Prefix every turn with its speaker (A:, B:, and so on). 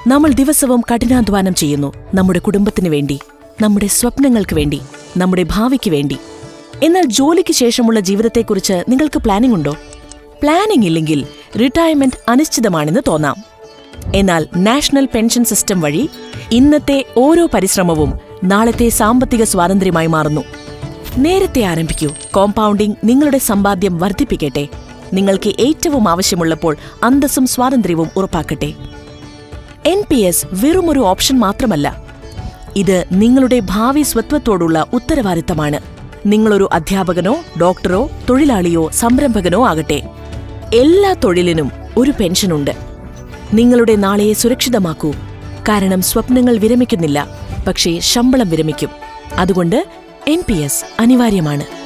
A: നമ്മൾ ദിവസവും കഠിനാധ്വാനം ചെയ്യുന്നു, നമ്മുടെ കുടുംബത്തിനു വേണ്ടി, നമ്മുടെ സ്വപ്നങ്ങൾക്ക് വേണ്ടി, നമ്മുടെ ഭാവിക്ക് വേണ്ടി. എന്നാൽ ജോലിക്ക് ശേഷമുള്ള ജീവിതത്തെക്കുറിച്ച് നിങ്ങൾക്ക് പ്ലാനിംഗ് ഉണ്ടോ? പ്ലാനിംഗ് ഇല്ലെങ്കിൽ റിട്ടയർമെന്റ് അനിശ്ചിതമാണെന്ന് തോന്നാം. എന്നാൽ നാഷണൽ പെൻഷൻ സിസ്റ്റം വഴി ഇന്നത്തെ ഓരോ പരിശ്രമവും നാളത്തെ സാമ്പത്തിക സ്വാതന്ത്ര്യമായി മാറുന്നു. നേരത്തെ ആരംഭിക്കൂ. കോമ്പൗണ്ടിംഗ് നിങ്ങളുടെ സമ്പാദ്യം വർദ്ധിപ്പിക്കട്ടെ. നിങ്ങൾക്ക് ഏറ്റവും ആവശ്യമുള്ളപ്പോൾ അന്തസ്സും സ്വാതന്ത്ര്യവും ഉറപ്പാക്കട്ടെ. NPS വെറുമൊരു ഓപ്ഷൻ മാത്രമല്ല, ഇത് നിങ്ങളുടെ ഭാവി സ്വത്വത്തോടുള്ള ഉത്തരവാദിത്തമാണ്. നിങ്ങളൊരു അധ്യാപകനോ ഡോക്ടറോ തൊഴിലാളിയോ സംരംഭകനോ ആകട്ടെ, എല്ലാ തൊഴിലിനും ഒരു പെൻഷനുണ്ട്. നിങ്ങളുടെ നാളെയെ സുരക്ഷിതമാക്കൂ. കാരണം സ്വപ്നങ്ങൾ വിരമിക്കുന്നില്ല, പക്ഷേ ശമ്പളം വിരമിക്കും. അതുകൊണ്ട് NPS അനിവാര്യമാണ്.